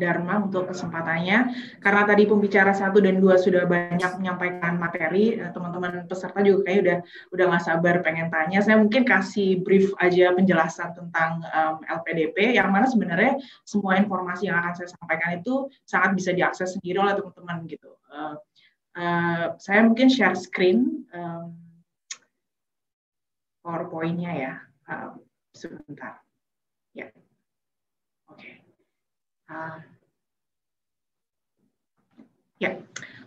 Dharma untuk kesempatannya. Karena tadi pembicara 1 dan 2 sudah banyak menyampaikan materi, teman-teman peserta juga kayaknya udah nggak sabar pengen tanya. Saya mungkin kasih brief aja penjelasan tentang LPDP, yang mana sebenarnya semua informasi yang akan saya sampaikan itu sangat bisa diakses sendiri oleh teman-teman gitu. Saya mungkin share screen PowerPoint-nya ya, sebentar. Ya, oke. Ya,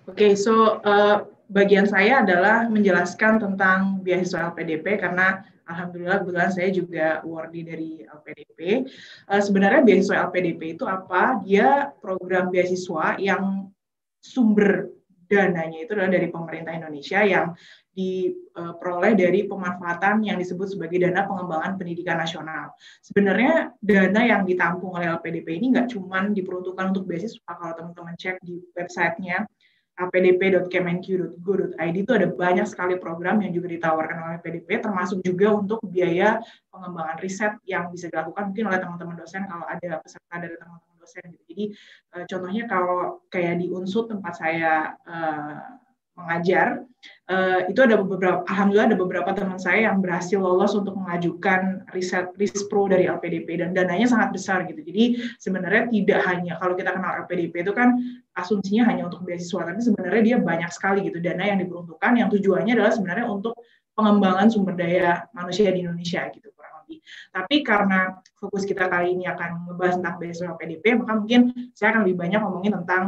oke. So bagian saya adalah menjelaskan tentang beasiswa LPDP karena alhamdulillah kebetulan saya juga awardee dari LPDP. Sebenarnya beasiswa LPDP itu apa? Dia program beasiswa yang sumber dananya itu adalah dari pemerintah Indonesia yang diperoleh dari pemanfaatan yang disebut sebagai dana pengembangan pendidikan nasional. Sebenarnya dana yang ditampung oleh LPDP ini nggak cuma diperuntukkan untuk beasiswa. Kalau teman-teman cek di websitenya lpdp.kemenq.go.id itu ada banyak sekali program yang juga ditawarkan oleh LPDP, termasuk juga untuk biaya pengembangan riset yang bisa dilakukan mungkin oleh teman-teman dosen kalau ada peserta dari teman-teman dosen. Jadi contohnya kalau kayak di Unsud tempat saya mengajar, itu ada beberapa, alhamdulillah ada beberapa teman saya yang berhasil lolos untuk mengajukan riset RISPRO dari LPDP dan dananya sangat besar gitu. Jadi sebenarnya tidak hanya kalau kita kenal LPDP itu kan asumsinya hanya untuk beasiswa, tapi sebenarnya dia banyak sekali gitu dana yang diperuntukkan yang tujuannya adalah sebenarnya untuk pengembangan sumber daya manusia di Indonesia gitu kurang lebih. Tapi karena fokus kita kali ini akan membahas tentang beasiswa LPDP, maka mungkin saya akan lebih banyak ngomongin tentang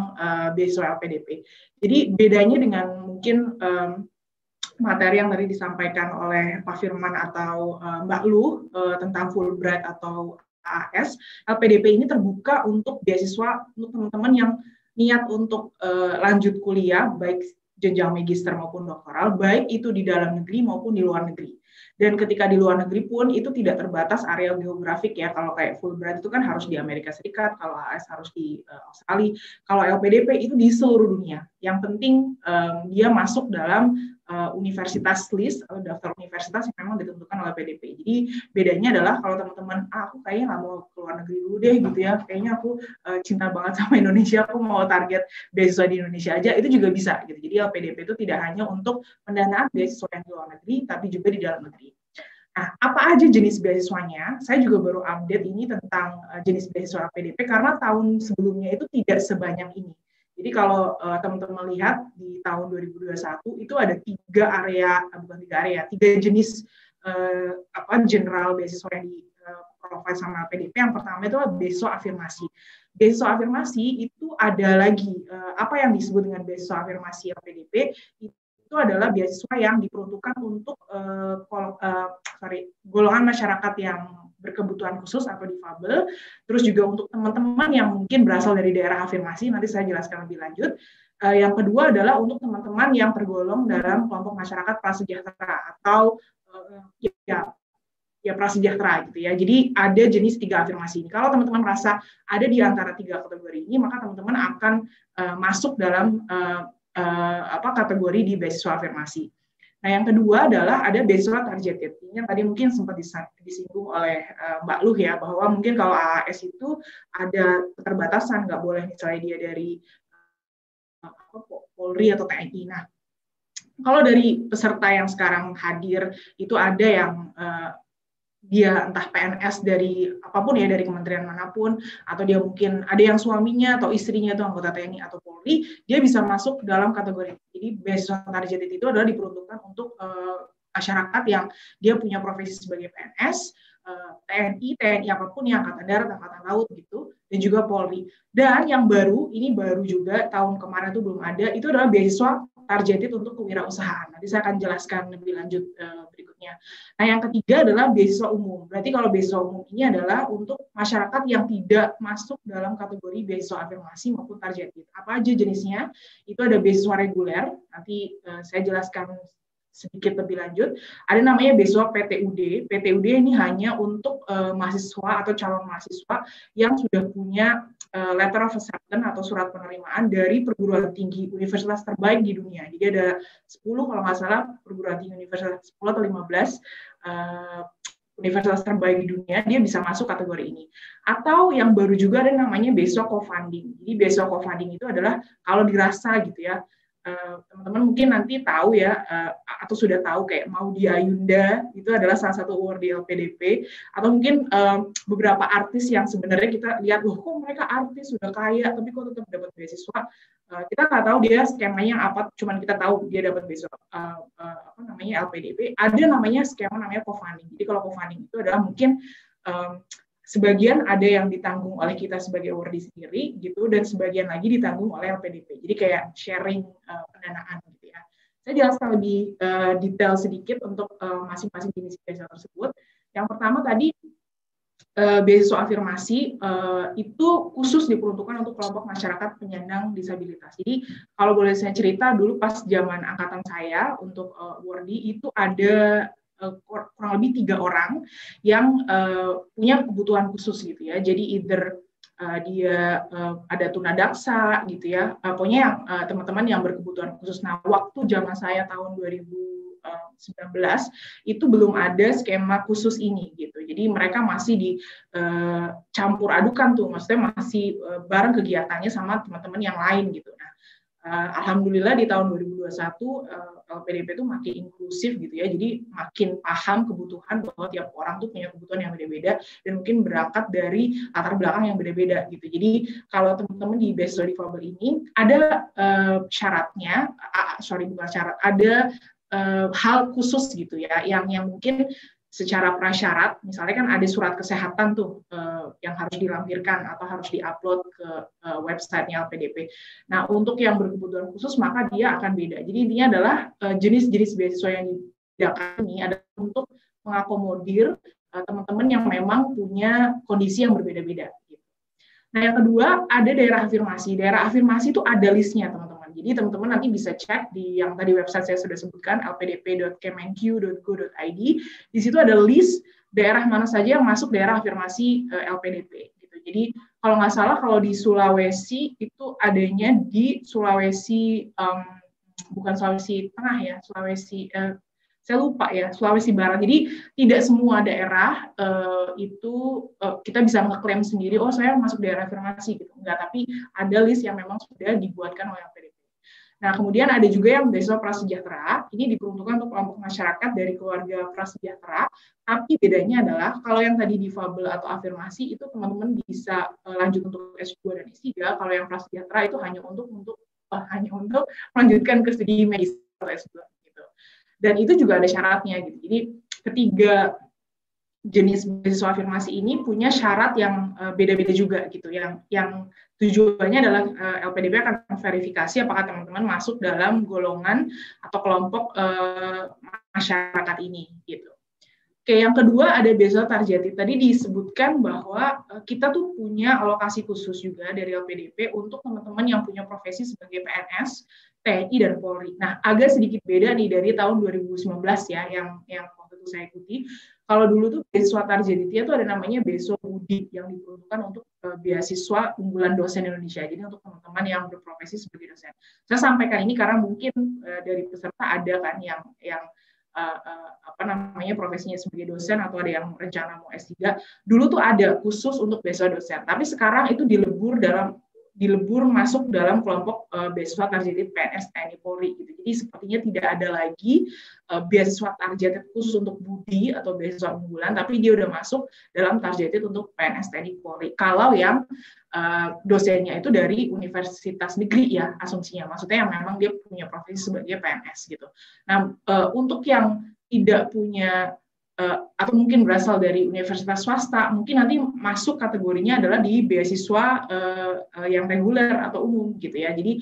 beasiswa LPDP. Jadi bedanya dengan mungkin materi yang tadi disampaikan oleh Pak Firman atau Mbak Lu tentang Fulbright atau AAS, LPDP ini terbuka untuk beasiswa untuk teman-teman yang niat untuk lanjut kuliah, baik jenjang magister maupun doktoral, baik itu di dalam negeri maupun di luar negeri. Dan ketika di luar negeri pun itu tidak terbatas area geografik ya. Kalau kayak Fulbright itu kan harus di Amerika Serikat, kalau AS harus di Australia. Kalau LPDP itu di seluruh dunia. Yang penting dia masuk dalam universitas list atau daftar universitas yang memang ditentukan oleh PDP. Jadi bedanya adalah kalau teman-teman, aku kayaknya nggak mau ke luar negeri dulu deh gitu ya. Kayaknya aku cinta banget sama Indonesia, aku mau target beasiswa di Indonesia aja, itu juga bisa gitu. Jadi LPDP itu tidak hanya untuk pendanaan beasiswa yang di luar negeri, tapi juga di dalam negeri. Nah, apa aja jenis beasiswanya? Saya juga baru update ini tentang jenis beasiswa LPDP karena tahun sebelumnya itu tidak sebanyak ini. Jadi kalau teman-teman lihat di tahun 2021 itu ada tiga jenis general beasiswa yang di provide sama LPDP. Yang pertama itu adalah beasiswa afirmasi. Beasiswa afirmasi itu ada lagi apa yang disebut dengan beasiswa afirmasi LPDP itu adalah beasiswa yang diperuntukkan untuk golongan masyarakat yang berkebutuhan khusus atau difabel, terus juga untuk teman-teman yang mungkin berasal dari daerah afirmasi, nanti saya jelaskan lebih lanjut. Yang kedua adalah untuk teman-teman yang tergolong dalam kelompok masyarakat prasejahtera atau prasejahtera gitu ya. Jadi ada jenis 3 afirmasi ini. Kalau teman-teman merasa ada di antara 3 kategori ini, maka teman-teman akan masuk dalam kategori di beasiswa afirmasi. Nah, yang kedua adalah ada beasiswa targeted. Ini tadi mungkin sempat disinggung oleh Mbak Luh ya, bahwa mungkin kalau AAS itu ada keterbatasan, nggak boleh misalnya dia dari Polri atau TNI. Nah, kalau dari peserta yang sekarang hadir, itu ada yang dia entah PNS dari apapun ya, dari kementerian manapun, atau dia mungkin ada yang suaminya atau istrinya itu anggota TNI atau Polri, dia bisa masuk dalam kategori. Jadi beasiswa targeted itu adalah diperuntukkan untuk masyarakat yang dia punya profesi sebagai PNS, TNI apapun yang angkatan darat, angkatan laut gitu, dan juga Polri. Dan yang baru, ini baru juga tahun kemarin itu belum ada, itu adalah beasiswa targeted untuk kewirausahaan. Nanti saya akan jelaskan lebih lanjut berikutnya. Nah, yang ketiga adalah beasiswa umum. Berarti kalau beasiswa umum ini adalah untuk masyarakat yang tidak masuk dalam kategori beasiswa afirmasi maupun targeted. Apa aja jenisnya? Itu ada beasiswa reguler. Nanti saya jelaskan sedikit lebih lanjut. Ada namanya beasiswa PTUD. PTUD ini hanya untuk mahasiswa atau calon mahasiswa yang sudah punya letter of acceptance atau surat penerimaan dari perguruan tinggi universitas terbaik di dunia. Jadi ada 10 kalau nggak salah perguruan tinggi universitas, 10 atau 15 universitas terbaik di dunia, dia bisa masuk kategori ini. Atau yang baru juga ada namanya beasiswa co-funding. Jadi beasiswa co-funding itu adalah kalau dirasa gitu ya, teman-teman mungkin nanti tahu ya, atau sudah tahu kayak Maudy Ayunda itu adalah salah satu award di LPDP, atau mungkin beberapa artis yang sebenarnya kita lihat, loh kok mereka artis sudah kaya tapi kok tetap dapat beasiswa. Kita nggak tahu dia skemanya apa, cuman kita tahu dia dapat beasiswa apa namanya LPDP. Ada namanya skema namanya co-funding. Jadi kalau co-funding itu adalah mungkin sebagian ada yang ditanggung oleh kita sebagai awardee sendiri gitu, dan sebagian lagi ditanggung oleh LPDP. Jadi kayak sharing pendanaan gitu ya. Saya jelaskan lebih detail sedikit untuk masing-masing jenis beasiswa tersebut. Yang pertama tadi beasiswa afirmasi itu khusus diperuntukkan untuk kelompok masyarakat penyandang disabilitas. Jadi kalau boleh saya cerita dulu pas zaman angkatan saya untuk awardee itu ada kurang lebih 3 orang yang punya kebutuhan khusus gitu ya. Jadi either dia ada tunadaksa gitu ya. Pokoknya yang teman-teman yang berkebutuhan khusus. Nah, waktu zaman saya tahun 2019 itu belum ada skema khusus ini gitu. Jadi mereka masih dicampur adukan tuh, maksudnya masih bareng kegiatannya sama teman-teman yang lain gitu. Nah, alhamdulillah di tahun 2021 LPDP itu makin inklusif gitu ya, jadi makin paham kebutuhan bahwa tiap orang tuh punya kebutuhan yang beda-beda dan mungkin berangkat dari latar belakang yang beda-beda gitu. Jadi kalau teman-teman di beasiswa difabel ini ada syaratnya, bukan syarat, ada hal khusus gitu ya, yang mungkin secara prasyarat, misalnya kan ada surat kesehatan tuh yang harus dilampirkan atau harus diupload ke websitenya LPDP. Nah, untuk yang berkebutuhan khusus maka dia akan beda. Jadi intinya adalah jenis-jenis beasiswa yang disediakan ini adalah untuk mengakomodir teman-teman yang memang punya kondisi yang berbeda-beda. Nah, yang kedua ada daerah afirmasi. Daerah afirmasi itu ada listnya, teman-teman. Jadi teman-teman nanti bisa cek di yang tadi website saya sudah sebutkan, lpdp.kemenq.go.id. Di situ ada list daerah mana saja yang masuk daerah afirmasi LPDP. Gitu. Jadi kalau nggak salah kalau di Sulawesi itu adanya di Sulawesi, bukan Sulawesi Tengah ya, saya lupa ya, Sulawesi Barat. Jadi tidak semua daerah itu kita bisa ngeklaim sendiri, oh saya masuk daerah afirmasi gitu. Enggak, tapi ada list yang memang sudah dibuatkan oleh LPDP. Nah, kemudian ada juga yang beasiswa prasejahtera. Ini diperuntukkan untuk kelompok masyarakat dari keluarga prasejahtera. Tapi bedanya adalah kalau yang tadi difabel atau afirmasi itu teman-teman bisa lanjut untuk S2 dan S3. Kalau yang prasejahtera itu hanya untuk melanjutkan ke studi medis atau S2. Dan itu juga ada syaratnya gitu. Jadi ketiga jenis beasiswa afirmasi ini punya syarat yang beda-beda juga gitu. Yang tujuannya adalah LPDP akan verifikasi apakah teman-teman masuk dalam golongan atau kelompok masyarakat ini gitu. Oke, yang kedua ada beasiswa targeted. Tadi disebutkan bahwa kita tuh punya alokasi khusus juga dari LPDP untuk teman-teman yang punya profesi sebagai PNS, TNI, dan Polri. Nah, agak sedikit beda nih dari tahun 2019 ya, yang waktu itu saya ikuti. Kalau dulu tuh beasiswa targeted itu ada namanya beasiswa BUDI yang diperuntukkan untuk beasiswa unggulan dosen Indonesia. Jadi untuk teman-teman yang berprofesi sebagai dosen. Saya sampaikan ini karena mungkin dari peserta ada kan yang profesinya sebagai dosen atau ada yang rencana mau S3. Dulu tuh ada khusus untuk beasiswa dosen, tapi sekarang itu dilebur masuk dalam kelompok beasiswa targeted PNS, TNI, Polri gitu. Jadi sepertinya tidak ada lagi beasiswa targeted khusus untuk BUDI atau beasiswa unggulan, tapi dia udah masuk dalam targeted untuk PNS, TNI, Polri. Kalau yang dosennya itu dari universitas negeri ya asumsinya, maksudnya yang memang dia punya profesi sebagai PNS gitu. Nah, untuk yang tidak punya atau mungkin berasal dari universitas swasta, mungkin nanti masuk kategorinya adalah di beasiswa yang reguler atau umum gitu ya. Jadi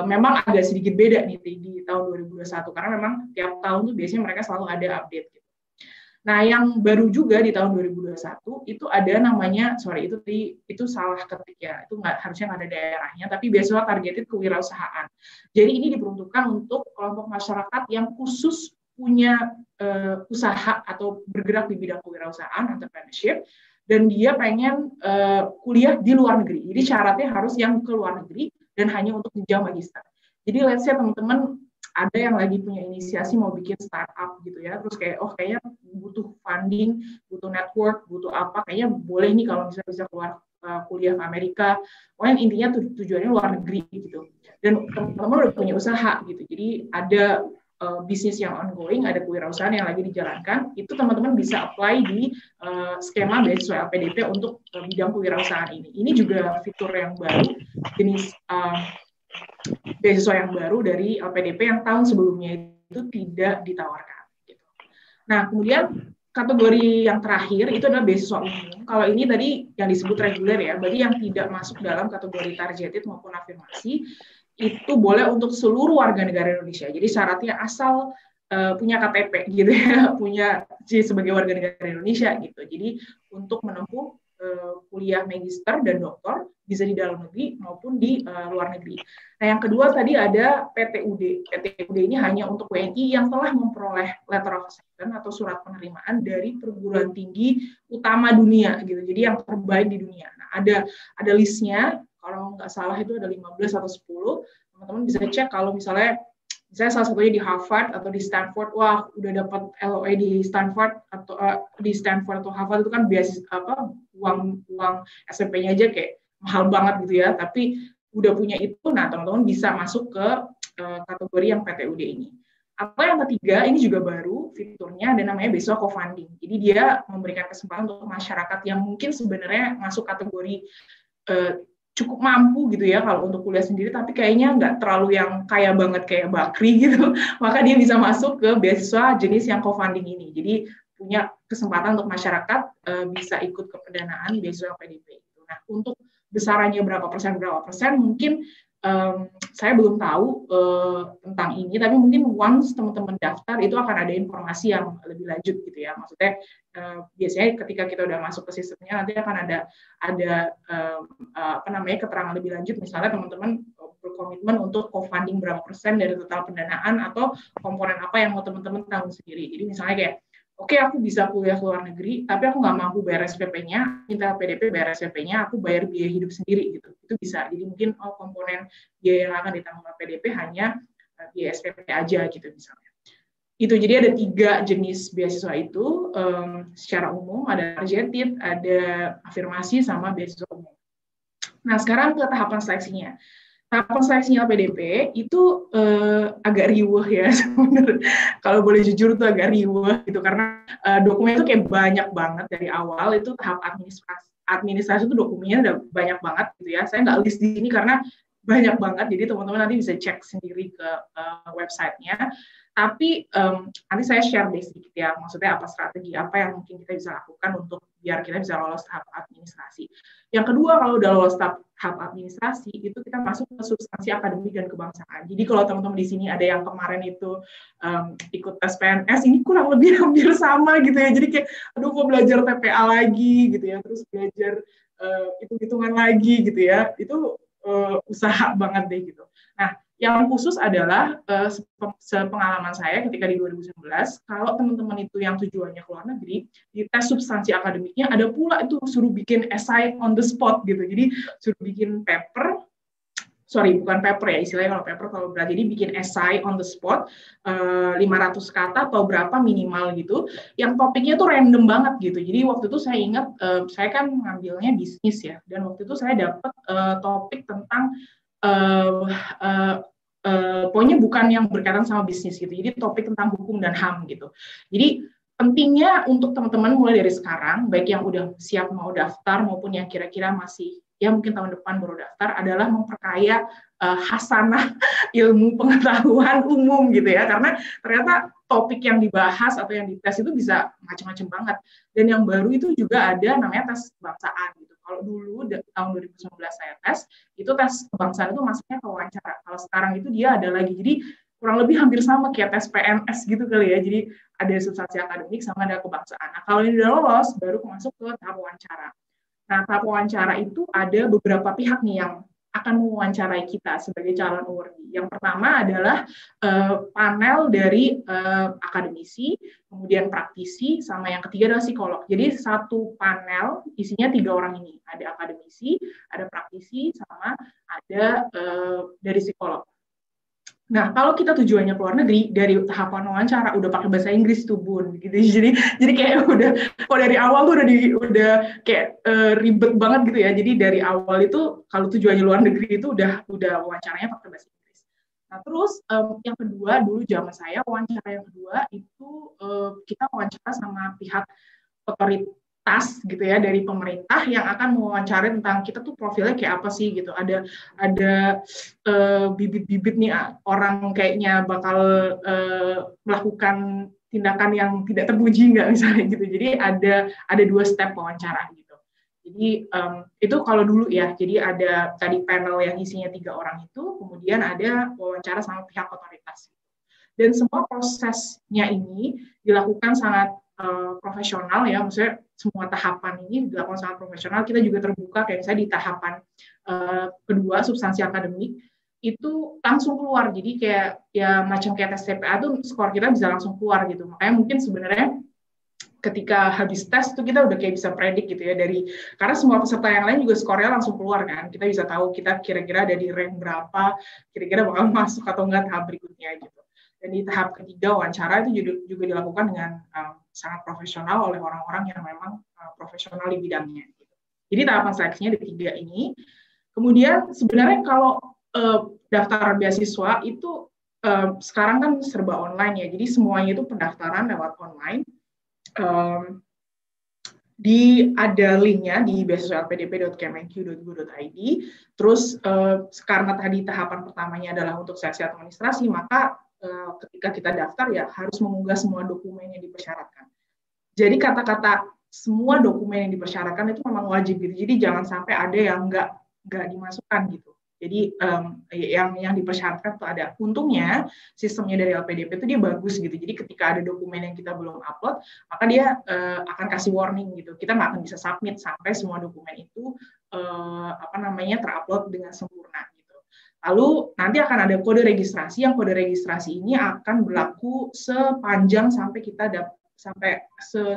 memang agak sedikit beda nih di tahun 2021 karena memang tiap tahun tuh biasanya mereka selalu ada update gitu. Nah, yang baru juga di tahun 2021 itu ada namanya, itu salah ketik ya, itu harusnya nggak ada daerahnya, tapi beasiswa targeted kewirausahaan. Jadi ini diperuntukkan untuk kelompok masyarakat yang khusus punya usaha atau bergerak di bidang kewirausahaan, entrepreneurship, dan dia pengen kuliah di luar negeri. Jadi syaratnya harus yang ke luar negeri dan hanya untuk jenjang magister. Jadi let's say teman-teman ada yang lagi punya inisiasi mau bikin startup gitu ya, terus kayaknya butuh funding, butuh network, butuh apa, kayaknya boleh nih kalau misalnya bisa keluar kuliah ke Amerika. Pokoknya intinya tujuannya luar negeri gitu. Dan teman-teman udah punya usaha gitu. Jadi ada bisnis yang ongoing, ada kewirausahaan yang lagi dijalankan, itu teman-teman bisa apply di skema beasiswa LPDP untuk bidang kewirausahaan ini. Ini juga fitur yang baru, jenis beasiswa yang baru dari LPDP yang tahun sebelumnya itu tidak ditawarkan. Gitu. Nah, kemudian kategori yang terakhir itu adalah beasiswa umum. Kalau ini tadi yang disebut reguler ya, berarti yang tidak masuk dalam kategori targeted maupun afirmasi, itu boleh untuk seluruh warga negara Indonesia. Jadi syaratnya asal punya KTP gitu ya, punya sebagai warga negara Indonesia gitu. Jadi untuk menempuh kuliah magister dan doktor bisa di dalam negeri maupun di luar negeri. Nah, yang kedua tadi ada PTUD. PTUD ini hanya untuk WNI yang telah memperoleh letter of acceptance atau surat penerimaan dari perguruan tinggi utama dunia gitu. Jadi yang terbaik di dunia. Nah, ada listnya, kalau nggak salah itu ada 15 atau 10. Teman-teman bisa cek kalau misalnya salah satunya di Harvard atau di Stanford, wah udah dapat LOE di Stanford atau di Stanford atau Harvard itu kan beasiswa uang SMP-nya aja kayak mahal banget gitu ya, tapi udah punya itu, nah teman-teman bisa masuk ke kategori yang PTUD ini. Atau yang ketiga, ini juga baru fiturnya, ada namanya beasiswa co-funding. Jadi dia memberikan kesempatan untuk masyarakat yang mungkin sebenarnya masuk kategori cukup mampu gitu ya kalau untuk kuliah sendiri, tapi kayaknya nggak terlalu yang kaya banget kayak Bakri gitu, maka dia bisa masuk ke beasiswa jenis yang co-funding ini. Jadi punya kesempatan untuk masyarakat bisa ikut ke pendanaan beasiswa PDP. Nah, untuk besarannya berapa persen mungkin saya belum tahu tentang ini, tapi mungkin once teman-teman daftar itu akan ada informasi yang lebih lanjut gitu ya. Maksudnya biasanya ketika kita udah masuk ke sistemnya nanti akan ada keterangan lebih lanjut, misalnya teman-teman berkomitmen untuk co-funding berapa persen dari total pendanaan atau komponen apa yang mau teman-teman tanggung sendiri. Jadi misalnya kayak oke, aku bisa kuliah ke luar negeri, tapi aku nggak mampu bayar SPP-nya, minta PDP bayar SPP-nya, aku bayar biaya hidup sendiri gitu. Itu bisa. Jadi mungkin komponen biaya yang akan ditanggung PDP hanya biaya SPP aja gitu misalnya. Itu jadi ada 3 jenis beasiswa itu secara umum, ada targeted, ada afirmasi, sama beasiswa umum. Nah, sekarang ke tahapan seleksinya. Tahapan seleksinya LPDP itu agak riuh ya sebenarnya. Kalau boleh jujur tuh agak riuh gitu, karena dokumen itu kayak banyak banget dari awal. Itu tahap administrasi itu dokumennya udah banyak banget gitu ya. Saya nggak list di sini karena banyak banget, jadi teman-teman nanti bisa cek sendiri ke websitenya. Tapi nanti saya share deh sedikit ya, maksudnya apa strategi, apa yang mungkin kita bisa lakukan untuk biar kita bisa lolos tahap administrasi. Yang kedua, kalau udah lolos tahap administrasi, itu kita masuk ke substansi akademik dan kebangsaan. Jadi kalau teman-teman di sini ada yang kemarin itu ikut tes PNS, ini kurang lebih hampir sama gitu ya. Jadi kayak, aduh kok belajar TPA lagi gitu ya, terus belajar hitung-hitungan lagi gitu ya, itu usaha banget deh gitu. Nah, yang khusus adalah sepengalaman saya ketika di 2019, kalau teman-teman itu yang tujuannya ke luar negeri, di tes substansi akademiknya ada pula itu suruh bikin essay on the spot gitu. Jadi suruh bikin bukan paper ya, istilahnya kalau paper kalau berat, jadi bikin essay on the spot 500 kata atau berapa minimal gitu, yang topiknya tuh random banget gitu. Jadi waktu itu saya ingat saya kan ngambilnya bisnis ya, dan waktu itu saya dapat topik tentang pokoknya bukan yang berkaitan sama bisnis gitu, jadi topik tentang hukum dan HAM gitu. Jadi pentingnya untuk teman-teman mulai dari sekarang, baik yang udah siap mau daftar maupun yang kira-kira masih ya mungkin tahun depan baru daftar, adalah memperkaya hasanah ilmu pengetahuan umum gitu ya, karena ternyata topik yang dibahas atau yang dites itu bisa macam-macam banget. Dan yang baru itu juga ada namanya tes kebangsaan gitu. Kalau dulu tahun 2019 saya tes, itu tes kebangsaan itu masuknya ke wawancara. Kalau sekarang itu dia ada lagi. Jadi kurang lebih hampir sama kayak tes PNS gitu kali ya. Jadi ada substansi akademik sama ada kebangsaan. Nah, kalau ini udah lolos, baru masuk ke tahap wawancara. Nah, tahap wawancara itu ada beberapa pihak nih yang akan mewawancarai kita sebagai calon awardee. Yang pertama adalah panel dari akademisi, kemudian praktisi, sama yang ketiga adalah psikolog. Jadi satu panel isinya 3 orang ini. Ada akademisi, ada praktisi, sama ada dari psikolog. Nah, kalau kita tujuannya ke luar negeri, dari tahapan wawancara udah pakai bahasa Inggris tuh, Bun, gitu. Jadi kayak udah, kalau dari awal tuh udah kayak ribet banget gitu ya. Jadi dari awal itu kalau tujuannya luar negeri itu udah wawancaranya pakai bahasa Inggris. Nah, terus yang kedua, dulu zaman saya wawancara yang kedua itu kita wawancara sama pihak otoritas gitu ya dari pemerintah yang akan mewawancari tentang kita tuh profilnya kayak apa sih gitu. Ada bibit-bibit nih orang kayaknya bakal melakukan tindakan yang tidak terpuji nggak misalnya gitu. Jadi ada 2 step wawancara gitu. Jadi itu kalau dulu ya. Jadi ada tadi panel yang isinya 3 orang itu, kemudian ada wawancara sama pihak otoritas. Dan semua prosesnya ini dilakukan sangat profesional ya, maksudnya semua tahapan ini dilakukan sangat profesional. Kita juga terbuka kayak misalnya di tahapan kedua substansi akademik itu langsung keluar, jadi kayak ya macam kayak tes TPA tuh skor kita bisa langsung keluar gitu. Makanya mungkin sebenarnya ketika habis tes tuh kita udah kayak bisa predik gitu ya karena semua peserta yang lain juga skornya langsung keluar kan, kita bisa tahu kita kira-kira ada di rank berapa, kira-kira bakal masuk atau enggak tahap berikutnya gitu. Dan di tahap ketiga wawancara itu juga dilakukan dengan sangat profesional oleh orang-orang yang memang profesional di bidangnya. Gitu. Jadi tahapan seleksinya di 3 ini. Kemudian sebenarnya kalau daftar beasiswa itu sekarang kan serba online ya, jadi semuanya itu pendaftaran lewat online. Ada linknya di beasiswa-lpdp.kemenq.go.id. Terus karena tadi tahapan pertamanya adalah untuk seleksi administrasi, maka ketika kita daftar ya harus mengunggah semua dokumen yang dipersyaratkan. Jadi kata-kata semua dokumen yang dipersyaratkan itu memang wajib gitu. Jadi jangan sampai ada yang nggak dimasukkan gitu. Jadi yang dipersyaratkan itu ada. Untungnya sistemnya dari LPDP itu dia bagus gitu. Jadi ketika ada dokumen yang kita belum upload, maka dia akan kasih warning gitu. Kita nggak akan bisa submit sampai semua dokumen itu terupload dengan sempurna gitu. Lalu nanti akan ada kode registrasi. Yang kode registrasi ini akan berlaku sepanjang sampai kita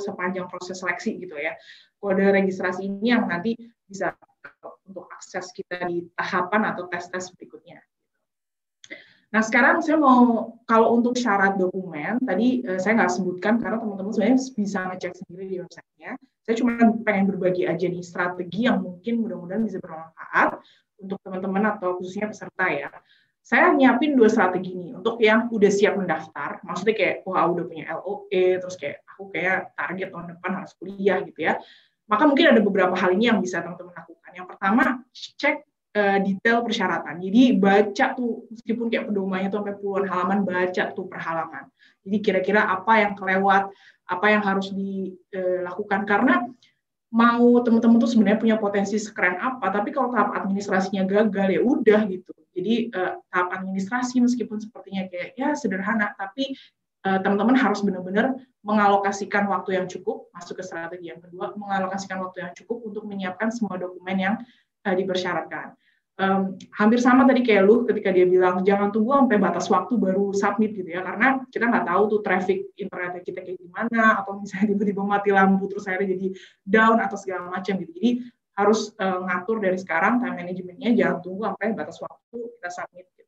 sepanjang proses seleksi gitu ya. Kode registrasi ini yang nanti bisa untuk akses kita di tahapan atau tes-tes berikutnya. Nah sekarang saya mau, kalau untuk syarat dokumen, tadi saya nggak sebutkan karena teman-teman sebenarnya bisa ngecek sendiri di website-nya. Saya cuma pengen berbagi aja nih strategi yang mungkin mudah-mudahan bisa bermanfaat untuk teman-teman atau khususnya peserta ya. Saya nyiapin 2 strategi nih untuk yang udah siap mendaftar, maksudnya kayak wah udah punya LOE, terus kayak aku kayak target tahun depan harus kuliah gitu ya. Maka mungkin ada beberapa hal ini yang bisa teman-teman lakukan. Yang pertama, cek detail persyaratan. Jadi baca tuh, meskipun kayak pedomannya tuh sampai puluhan halaman, baca tuh per halaman. Jadi kira-kira apa yang kelewat, apa yang harus dilakukan. Karena mau teman-teman tuh sebenarnya punya potensi sekeren apa, tapi kalau tahap administrasinya gagal ya udah gitu. Jadi tahap administrasi meskipun sepertinya kayak ya sederhana, tapi teman-teman harus benar-benar mengalokasikan waktu yang cukup, masuk ke strategi yang kedua, mengalokasikan waktu yang cukup untuk menyiapkan semua dokumen yang dipersyaratkan. Hampir sama tadi kayak lu ketika dia bilang jangan tunggu sampai batas waktu baru submit gitu ya, karena kita nggak tahu tuh traffic internet kita kayak gimana, atau misalnya tiba-tiba mati lampu terus akhirnya jadi down atau segala macam gitu. Jadi harus ngatur dari sekarang time managementnya, jangan tunggu sampai batas waktu kita submit gitu.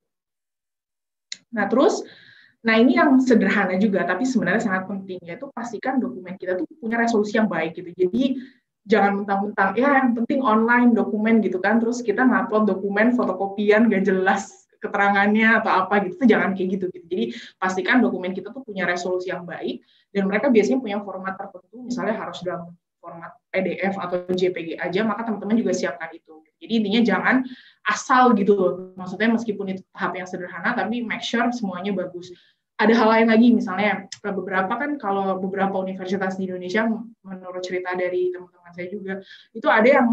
Nah ini yang sederhana juga tapi sebenarnya sangat penting, yaitu pastikan dokumen kita tuh punya resolusi yang baik gitu. Jadi jangan mentang-mentang ya yang penting online dokumen gitu kan, terus kita ngupload dokumen fotokopian gak jelas keterangannya atau apa gitu, jangan kayak gitu. Jadi pastikan dokumen kita tuh punya resolusi yang baik, dan mereka biasanya punya format tertentu, misalnya harus dalam format PDF atau JPG aja, maka teman-teman juga siapkan itu. Jadi intinya jangan asal gitu, maksudnya meskipun itu tahap yang sederhana, tapi make sure semuanya bagus. Ada hal lain lagi, misalnya beberapa kan kalau beberapa universitas di Indonesia, menurut cerita dari teman-teman saya juga, itu ada yang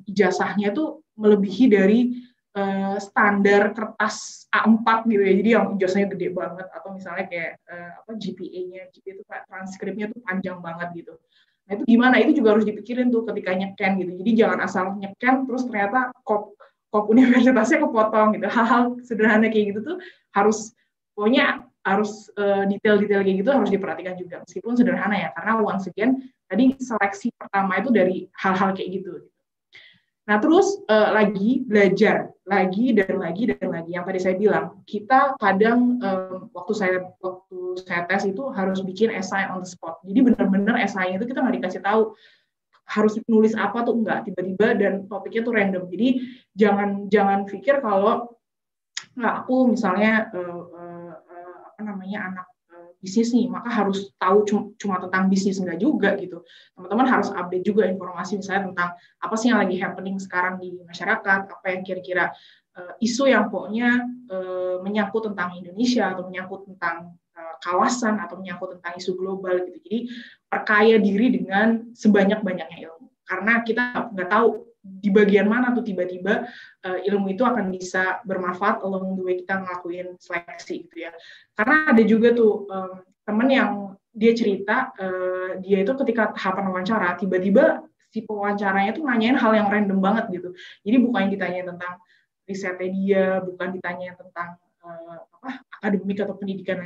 ijazahnya tuh melebihi dari standar kertas A4 gitu ya, jadi yang ijazahnya gede banget, atau misalnya kayak GPA-nya, GPA itu kayak transkripnya tuh panjang banget gitu. Nah itu gimana? Itu juga harus dipikirin tuh ketika nyeken gitu. Jadi jangan asal nyeken terus ternyata kop universitasnya kepotong gitu. Hal-hal sederhana kayak gitu tuh harus, pokoknya harus detail-detail kayak gitu harus diperhatikan juga, meskipun sederhana ya, karena once again tadi seleksi pertama itu dari hal-hal kayak gitu. Nah, terus lagi belajar, lagi dan lagi dan lagi. Yang tadi saya bilang, kita kadang waktu saya tes itu harus bikin essay on the spot. Jadi benar-benar essay itu kita nggak dikasih tahu harus nulis apa tuh, enggak, tiba-tiba dan topiknya tuh random. Jadi jangan pikir kalau nggak, aku misalnya apa namanya anak bisnis nih, maka harus tahu cuma tentang bisnis, enggak juga gitu. Teman-teman harus update juga informasi misalnya tentang apa sih yang lagi happening sekarang di masyarakat, apa yang kira-kira isu yang pokoknya menyangkut tentang Indonesia atau menyangkut tentang kawasan atau menyangkut tentang isu global gitu. Jadi perkaya diri dengan sebanyak-banyaknya ilmu. Karena kita nggak tahu di bagian mana tuh tiba-tiba ilmu itu akan bisa bermanfaat along the way kita ngelakuin seleksi gitu ya. Karena ada juga tuh temen yang dia cerita dia itu ketika tahapan wawancara tiba-tiba si pewawancaranya tuh nanyain hal yang random banget gitu. Jadi bukan ditanyain tentang risetnya dia, bukan ditanyain tentang akademik atau pendidikan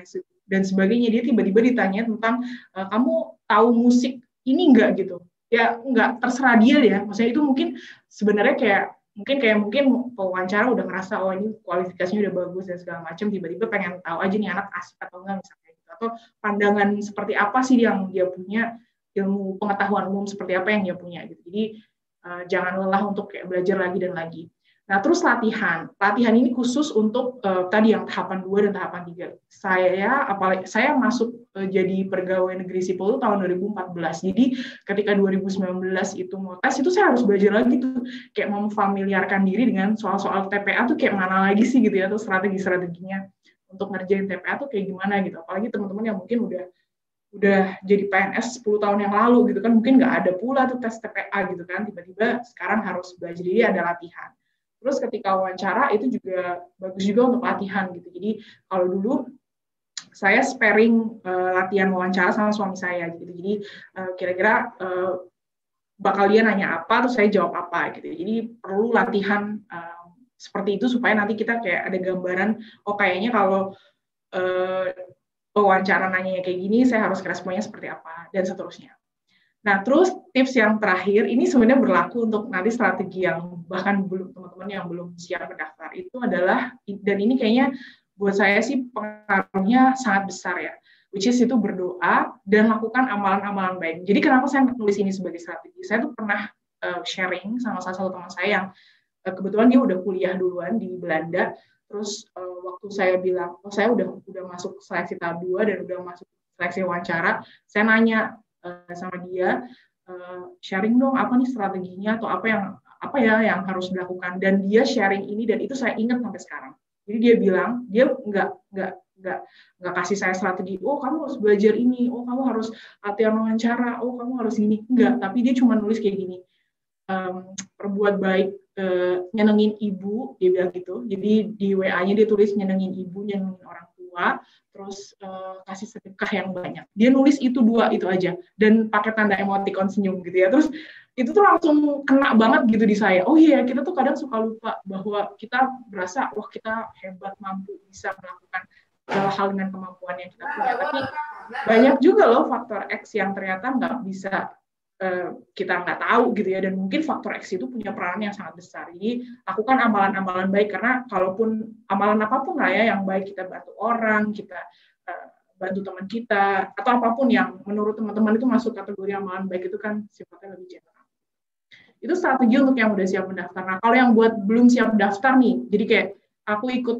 dan sebagainya. Dia tiba-tiba ditanya tentang kamu tahu musik ini enggak gitu. Ya enggak, terserah dia ya. Maksudnya itu mungkin sebenarnya mungkin pewawancara udah ngerasa oh ini kualifikasinya udah bagus dan segala macam, tiba-tiba pengen tahu aja nih anak asik atau enggak misalnya gitu. Atau pandangan seperti apa sih yang dia punya, ilmu pengetahuan umum seperti apa yang dia punya gitu. Jadi jangan lelah untuk kayak belajar lagi dan lagi. Nah, terus latihan ini khusus untuk tadi yang tahapan 2 dan tahapan 3. Saya masuk jadi pegawai negeri sipil itu tahun 2014. Jadi ketika 2019 itu mau tes, itu saya harus belajar lagi tuh, kayak memfamiliarkan diri dengan soal-soal TPA tuh kayak mana lagi sih gitu ya, atau strategi-strateginya untuk ngerjain TPA tuh kayak gimana gitu. Apalagi teman-teman yang mungkin udah jadi PNS 10 tahun yang lalu gitu kan, mungkin nggak ada pula tuh tes TPA gitu kan, tiba-tiba sekarang harus belajar, jadi ada latihan. Terus ketika wawancara itu juga bagus juga untuk latihan gitu. Jadi kalau dulu saya sparing latihan wawancara sama suami saya gitu. Jadi kira-kira bakal dia nanya apa, terus saya jawab apa gitu. Jadi perlu latihan seperti itu supaya nanti kita kayak ada gambaran, oh kayaknya kalau wawancara nanya kayak gini, saya harus responnya seperti apa dan seterusnya. Nah, terus tips yang terakhir, ini sebenarnya berlaku untuk nanti strategi yang bahkan teman-teman yang belum siap mendaftar, itu adalah, dan ini kayaknya buat saya sih pengaruhnya sangat besar ya, which is itu berdoa dan lakukan amalan-amalan baik. Jadi kenapa saya menulis ini sebagai strategi? Saya tuh pernah sharing sama salah satu teman saya yang kebetulan dia udah kuliah duluan di Belanda, terus waktu saya bilang, oh saya udah masuk seleksi tahap 2 dan udah masuk seleksi wawancara, saya nanya sama dia, sharing dong apa nih strateginya atau apa ya yang harus dilakukan, dan dia sharing ini dan itu saya ingat sampai sekarang. Jadi dia bilang dia nggak kasih saya strategi, oh kamu harus belajar ini, oh kamu harus latihan wawancara, oh kamu harus ini, enggak, tapi dia cuma nulis kayak gini, perbuat baik, nyenengin ibu, dia bilang gitu. Jadi di WA-nya dia tulis nyenengin ibu, nyenengin orang tua, terus kasih sedekah yang banyak. Dia nulis itu 2 itu aja dan pakai tanda emoticon senyum gitu ya. Terus itu tuh langsung kena banget gitu di saya. Oh iya, kita tuh kadang suka lupa bahwa kita berasa wah kita hebat, mampu bisa melakukan hal dengan kemampuan yang kita punya. Tapi banyak juga loh faktor X yang ternyata nggak bisa kita nggak tahu gitu ya, dan mungkin faktor X itu punya peranan yang sangat besar. Jadi lakukan amalan-amalan baik, karena kalaupun amalan apapun lah ya yang baik, kita bantu orang, kita bantu teman kita, atau apapun yang menurut teman-teman itu masuk kategori amalan baik, itu kan sifatnya lebih general. Itu strategi untuk yang udah siap mendaftar. Nah kalau yang buat belum siap daftar nih, jadi kayak aku ikut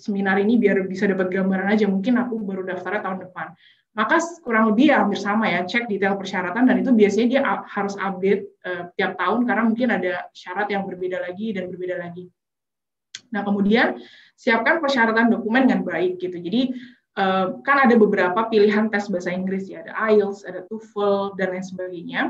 seminar ini biar bisa dapat gambaran aja, mungkin aku baru daftarnya tahun depan, maka kurang lebih ya hampir sama ya, cek detail persyaratan, dan itu biasanya dia harus update tiap tahun karena mungkin ada syarat yang berbeda lagi dan berbeda lagi. Nah kemudian siapkan persyaratan dokumen dengan baik gitu. Jadi kan ada beberapa pilihan tes bahasa Inggris ya, ada IELTS, ada TOEFL dan lain sebagainya.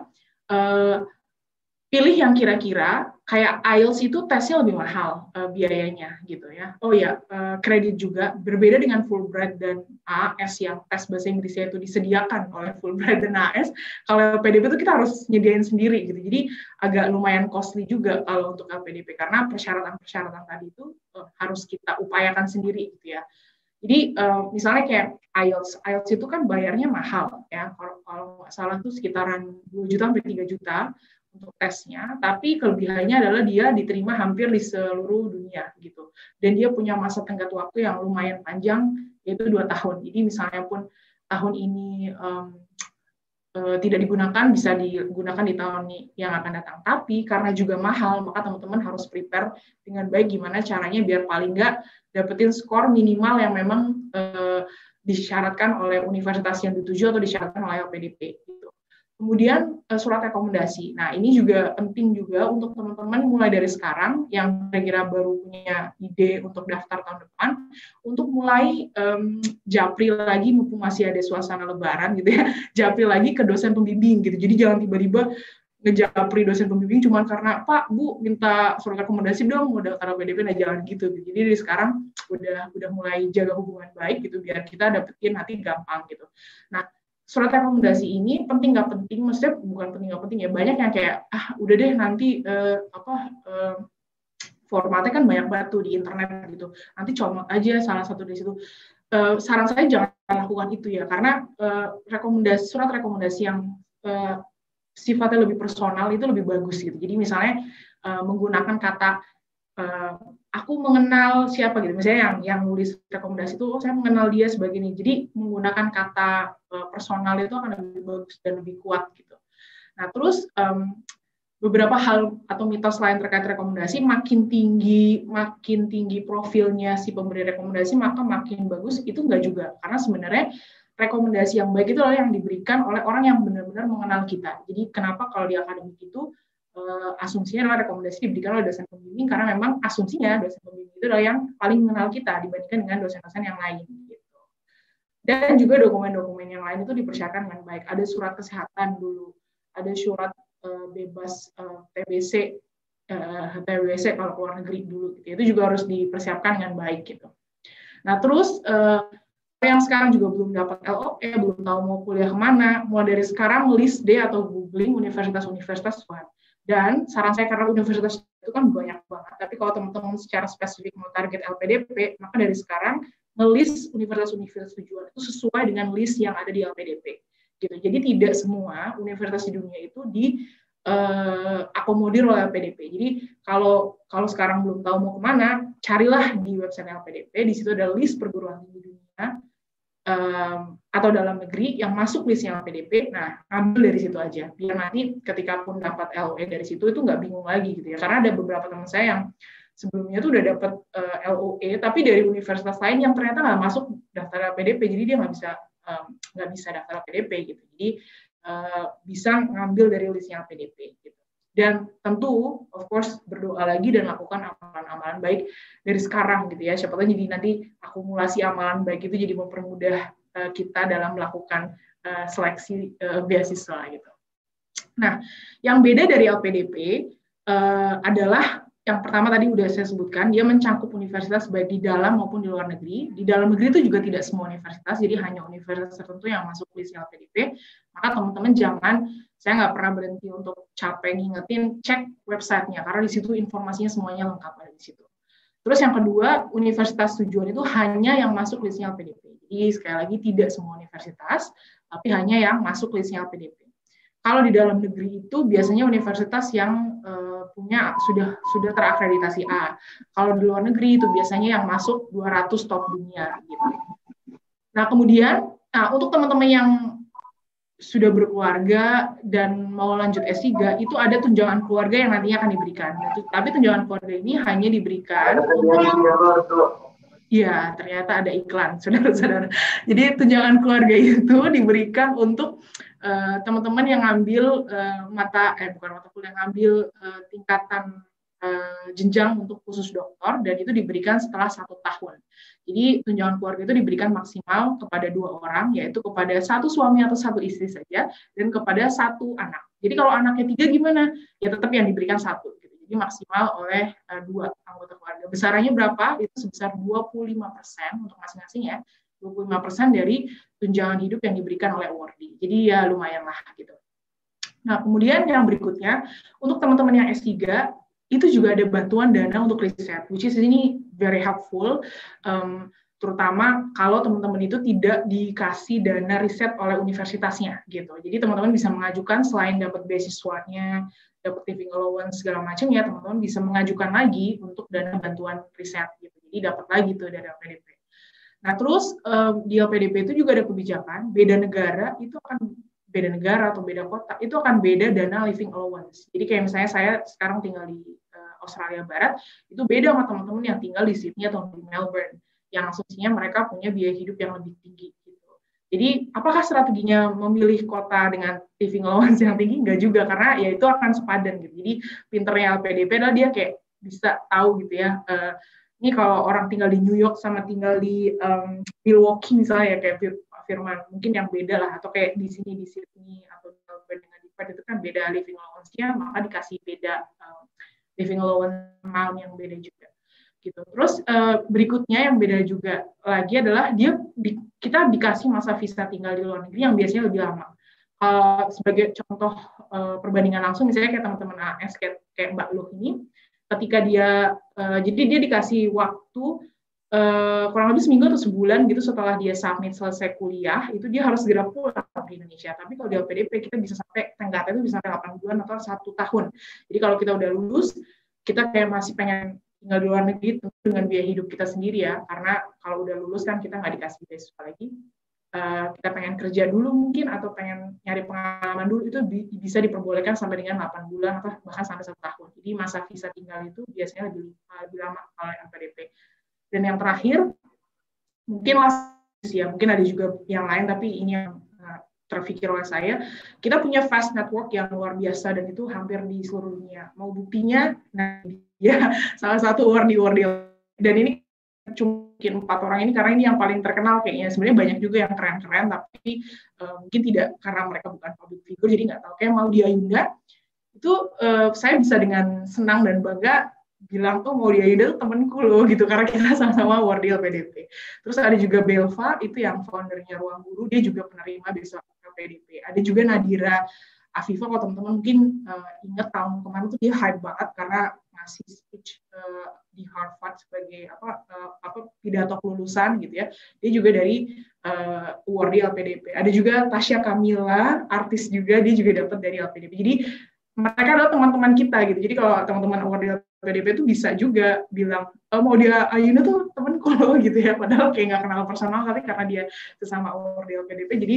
Pilih yang kira-kira kayak IELTS itu tesnya lebih mahal biayanya gitu ya. Oh ya, kredit juga berbeda dengan Fulbright dan AS yang tes bahasa Inggrisnya itu disediakan oleh Fulbright dan AS. Kalau LPDP itu kita harus nyediain sendiri gitu. Jadi agak lumayan costly juga kalau untuk LPDP karena persyaratan-persyaratan tadi itu harus kita upayakan sendiri gitu ya. Jadi misalnya kayak IELTS itu kan bayarnya mahal ya. Kalau nggak salah tuh sekitaran 2 juta sampai 3 juta untuk tesnya, tapi kelebihannya adalah dia diterima hampir di seluruh dunia gitu. Dan dia punya masa tenggat waktu yang lumayan panjang, yaitu 2 tahun. Jadi misalnya pun tahun ini tidak digunakan, bisa digunakan di tahun yang akan datang. Tapi karena juga mahal, maka teman-teman harus prepare dengan baik gimana caranya biar paling nggak dapetin skor minimal yang memang disyaratkan oleh universitas yang dituju atau disyaratkan oleh LPDP. Gitu. Kemudian surat rekomendasi. Nah, ini juga penting juga untuk teman-teman mulai dari sekarang yang kira-kira baru punya ide untuk daftar tahun depan, untuk mulai japri lagi mumpung masih ada suasana lebaran gitu ya, japri lagi ke dosen pembimbing gitu. Jadi jangan tiba-tiba ngejapri dosen pembimbing cuma karena Pak, Bu minta surat rekomendasi dong, mau daftar LPDP, nah jangan gitu. Jadi dari sekarang udah mulai jaga hubungan baik gitu biar kita dapetin nanti gampang gitu. Nah, surat rekomendasi ini penting nggak penting, maksudnya bukan penting nggak penting ya, banyak yang kayak udah deh nanti formatnya kan banyak banget tuh di internet gitu, nanti comot aja salah satu dari situ. Saran saya jangan lakukan itu ya, karena surat rekomendasi yang sifatnya lebih personal itu lebih bagus gitu. Jadi misalnya menggunakan kata aku mengenal siapa gitu, misalnya yang nulis rekomendasi itu, saya mengenal dia sebagai ini. Jadi menggunakan kata personal itu akan lebih bagus dan lebih kuat gitu. Nah terus beberapa hal atau mitos lain terkait rekomendasi, makin tinggi profilnya si pemberi rekomendasi maka makin bagus, itu enggak juga, karena sebenarnya rekomendasi yang baik itu adalah yang diberikan oleh orang yang benar-benar mengenal kita. Jadi kenapa kalau di akademik itu asumsinya adalah rekomendasi diberikan oleh dosen pembimbing, karena memang asumsinya dosen pembimbing itu adalah yang paling mengenal kita dibandingkan dengan dosen-dosen yang lain gitu. Dan juga dokumen-dokumen yang lain itu dipersiapkan dengan baik. Ada surat kesehatan dulu, ada surat bebas TBC, TBC kalau keluar negeri dulu gitu. Itu juga harus dipersiapkan dengan baik gitu. Nah, terus yang sekarang juga belum dapat LOE, belum tahu mau kuliah kemana, mulai dari sekarang list deh atau googling universitas-universitas web. Dan saran saya, karena universitas itu kan banyak banget, tapi kalau teman-teman secara spesifik mau target LPDP, maka dari sekarang nge-list universitas-universitas tujuan itu sesuai dengan list yang ada di LPDP. Gitu. Jadi tidak semua universitas di dunia itu akomodir oleh LPDP. Jadi kalau sekarang belum tahu mau kemana, carilah di website LPDP, di situ ada list perguruan tinggi dunia atau dalam negeri yang masuk listnya LPDP. Nah, ambil dari situ aja, biar nanti ketika pun dapat LOE dari situ itu nggak bingung lagi gitu ya. Karena ada beberapa teman saya yang sebelumnya tuh udah dapat LOE, tapi dari universitas lain yang ternyata nggak masuk daftar LPDP, jadi dia nggak bisa daftar LPDP gitu. Jadi bisa ngambil dari listnya LPDP gitu. Dan tentu, of course, berdoa lagi dan lakukan amalan-amalan baik dari sekarang gitu ya. Siapa tahu jadi nanti akumulasi amalan baik itu jadi mempermudah kita dalam melakukan seleksi beasiswa gitu. Nah, yang beda dari LPDP adalah yang pertama tadi udah saya sebutkan, dia mencakup universitas baik di dalam maupun di luar negeri. Di dalam negeri itu juga tidak semua universitas, jadi hanya universitas tertentu yang masuk list LPDP. Maka teman-teman jangan, saya nggak pernah berhenti untuk capek ngingetin, cek websitenya, karena di situ informasinya semuanya lengkap ada di situ. Terus yang kedua, universitas tujuan itu hanya yang masuk listnya LPDP. Jadi sekali lagi tidak semua universitas, tapi hanya yang masuk listnya LPDP. Kalau di dalam negeri itu biasanya universitas yang punya sudah terakreditasi A. Kalau di luar negeri itu biasanya yang masuk 200 top dunia gitu. Nah, kemudian untuk teman-teman yang sudah berkeluarga dan mau lanjut S3, itu ada tunjangan keluarga yang nantinya akan diberikan. Tapi tunjangan keluarga ini hanya diberikan untuk... Ya, ternyata ada iklan, saudara-saudara. Jadi tunjangan keluarga itu diberikan untuk teman-teman yang ngambil bukan mata kuliah, ngambil tingkatan jenjang untuk khusus doktor, dan itu diberikan setelah 1 tahun. Jadi tunjangan keluarga itu diberikan maksimal kepada 2 orang, yaitu kepada 1 suami atau 1 istri saja, dan kepada 1 anak. Jadi kalau anaknya 3 gimana? Ya tetap yang diberikan 1. Jadi maksimal oleh 2 anggota keluarga. Besarannya berapa? Itu sebesar 25% untuk masing-masing ya. 25% dari tunjangan hidup yang diberikan oleh awardee. Jadi ya lumayan lah gitu. Nah, kemudian yang berikutnya, untuk teman-teman yang S3, itu juga ada bantuan dana untuk riset, which is ini very helpful, terutama kalau teman-teman itu tidak dikasih dana riset oleh universitasnya gitu. Jadi teman-teman bisa mengajukan selain dapat beasiswanya dapat living allowance segala macam, ya teman-teman bisa mengajukan lagi untuk dana bantuan riset gitu. Jadi dapat lagi tuh dari LPDP. Nah, terus di LPDP itu juga ada kebijakan, beda negara atau beda kota itu akan beda dana living allowance. Jadi kayak misalnya saya sekarang tinggal di Australia Barat, itu beda sama teman-teman yang tinggal di Sydney atau di Melbourne, yang asumsinya mereka punya biaya hidup yang lebih tinggi. Jadi, apakah strateginya memilih kota dengan living allowance yang tinggi? Enggak juga, karena ya itu akan sepadan gitu. Jadi, pinternya LPDP adalah dia kayak bisa tahu gitu ya. Ini kalau orang tinggal di New York sama tinggal di Milwaukee misalnya, ya kayak Firman, mungkin yang beda lah. Atau kayak di sini, di Sydney, atau dengan di Perth itu kan beda living allowance-nya, maka dikasih beda living allowance amount yang beda juga. Gitu. Terus berikutnya yang beda juga lagi adalah kita dikasih masa visa tinggal di luar negeri yang biasanya lebih lama. Sebagai contoh perbandingan langsung, misalnya kayak teman-teman AS kayak Mbak Luh ini, ketika jadi dia dikasih waktu kurang lebih seminggu atau sebulan gitu setelah dia selesai kuliah, itu dia harus segera pulang ke Indonesia. Tapi kalau di LPDP kita bisa sampai tenggatnya itu bisa sampai 8 bulan atau 1 tahun. Jadi kalau kita udah lulus, kita kayak masih pengen tinggal di luar negeri dengan biaya hidup kita sendiri ya, karena kalau udah lulus kan kita nggak dikasih beasiswa lagi. Kita pengen kerja dulu mungkin, atau pengen nyari pengalaman dulu, itu bisa diperbolehkan sampai dengan 8 bulan atau bahkan sampai 1 tahun. Jadi masa visa tinggal itu biasanya lebih lama kalau LPDP. Dan yang terakhir, mungkin ada juga yang lain, tapi ini yang terpikir oleh saya, kita punya fast network yang luar biasa dan itu hampir di seluruh dunia. Mau buktinya, nah ya salah satu award dan ini cuma mungkin 4 orang ini karena ini yang paling terkenal kayaknya. Sebenarnya banyak juga yang keren-keren, tapi mungkin tidak karena mereka bukan public figure, jadi nggak tahu. Kayak Maudy Ayunda itu saya bisa dengan senang dan bangga bilang tuh Maudy Ayunda tuh temenku loh gitu, karena kita sama-sama award di LPDP. Terus ada juga Belva, itu yang foundernya Ruang Guru, dia juga penerima beasiswa LPDP. Ada juga Nadira Afifa, kalau teman-teman mungkin ingat tahun kemarin tuh dia hype banget karena ngasih speech di Harvard sebagai pidato kelulusan gitu ya. Dia juga dari award di LPDP. Ada juga Tasya Kamila, artis juga, dia juga dapat dari LPDP. Jadi mereka adalah teman-teman kita gitu. Jadi kalau teman-teman award di LPDP itu bisa juga bilang, mau dia Ayunda tuh temanku loh gitu ya. Padahal kayak nggak kenal personal, tapi karena dia sesama award di LPDP, jadi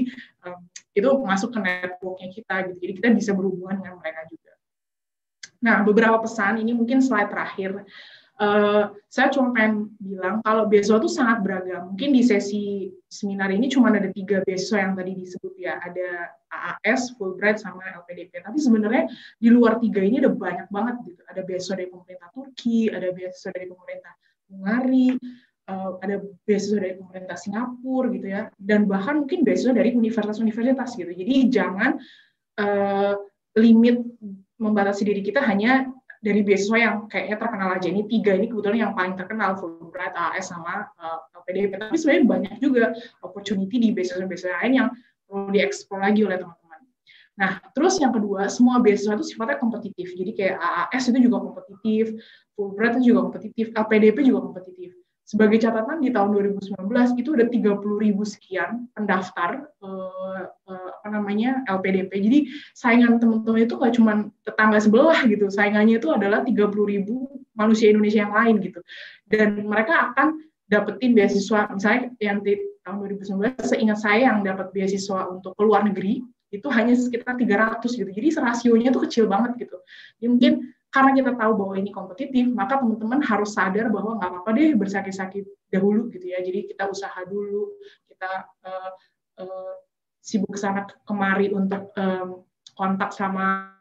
itu masuk ke networknya kita gitu. Jadi kita bisa berhubungan dengan mereka juga. Nah, beberapa pesan, ini mungkin slide terakhir. Saya cuma pengen bilang kalau beasiswa itu sangat beragam. Mungkin di sesi seminar ini cuma ada 3 beasiswa yang tadi disebut ya. Ada AAS, Fulbright, sama LPDP. Tapi sebenarnya di luar 3 ini ada banyak banget gitu. Ada beasiswa dari pemerintah Turki, ada beasiswa dari pemerintah Hungari, ada beasiswa dari pemerintah Singapura gitu ya. Dan bahkan mungkin beasiswa dari universitas-universitas gitu. Jadi jangan limit membatasi diri kita hanya dari beasiswa yang kayaknya terkenal aja. Ini 3 ini kebetulan yang paling terkenal, Fulbright, AS, sama LPDP. Tapi sebenarnya banyak juga opportunity di beasiswa-beasiswa lain yang perlu dieksplor lagi oleh teman-teman. Nah, terus yang kedua, semua beasiswa itu sifatnya kompetitif. Jadi kayak AAS itu juga kompetitif, Fulbright itu juga kompetitif, LPDP juga kompetitif. Sebagai catatan, di tahun 2019 itu ada 30.000 sekian pendaftar LPDP. Jadi saingan teman-teman itu nggak cuma tetangga sebelah gitu, saingannya itu adalah 30.000 manusia Indonesia yang lain gitu. Dan mereka akan dapetin beasiswa, misalnya yang di tahun 2019, seingat saya yang dapat beasiswa untuk ke luar negeri itu hanya sekitar 300 gitu. Jadi rasionya itu kecil banget gitu. Jadi mungkin karena kita tahu bahwa ini kompetitif, maka teman-teman harus sadar bahwa nggak apa-apa deh bersakit-sakit dahulu gitu ya. Jadi kita usaha dulu, kita sibuk sana kemari untuk kontak sama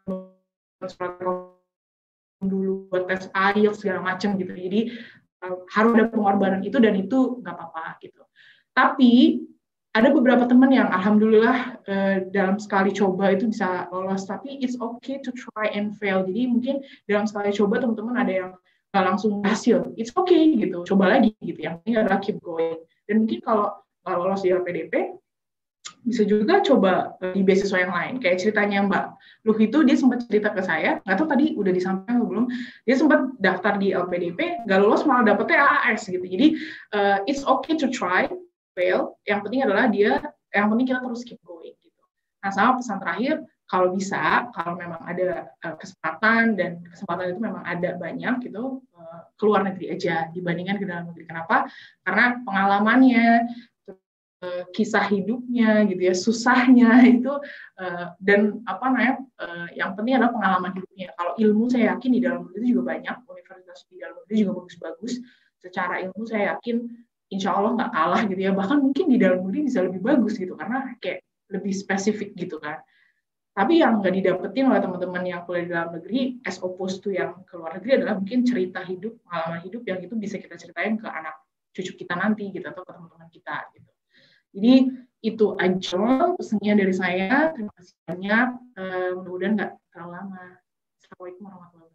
dulu buat tes IELTS segala macam gitu. Jadi harus ada pengorbanan itu, dan itu nggak apa-apa gitu. Tapi ada beberapa teman yang alhamdulillah dalam sekali coba itu bisa lolos, tapi it's okay to try and fail. Jadi mungkin dalam sekali coba teman-teman ada yang nggak langsung hasil, it's okay gitu, coba lagi gitu. Yang penting adalah keep going. Dan mungkin kalau nggak lolos di LPDP, bisa juga coba di beasiswa yang lain. Kayak ceritanya Mbak Luh itu, dia sempat cerita ke saya, nggak tahu tadi udah disampaikan atau belum, dia sempat daftar di LPDP, nggak lolos malah dapetnya AAS gitu. Jadi it's okay to try, fail, yang penting adalah yang penting kita terus keep going gitu. Nah, sama pesan terakhir, kalau bisa, kalau memang ada kesempatan dan kesempatan itu memang ada banyak gitu, ke luar negeri aja dibandingkan ke dalam negeri. Kenapa? Karena pengalamannya, kisah hidupnya gitu ya, susahnya itu dan apa namanya, yang penting adalah pengalaman hidupnya. Kalau ilmu saya yakin di dalam negeri itu juga banyak, universitas di dalam negeri juga bagus-bagus. Secara ilmu saya yakin insya Allah nggak kalah gitu ya, bahkan mungkin di dalam negeri bisa lebih bagus gitu karena kayak lebih spesifik gitu kan. Tapi yang nggak didapetin oleh teman-teman yang kuliah di dalam negeri, as opposed to yang ke luar negeri adalah mungkin cerita hidup, pengalaman hidup yang itu bisa kita ceritain ke anak cucu kita nanti gitu atau ke teman-teman kita gitu. Jadi itu aja pesannya dari saya. Terima kasih banyak. Mudah-mudahan nggak terlalu lama. Assalamualaikum warahmatullahi wabarakatuh.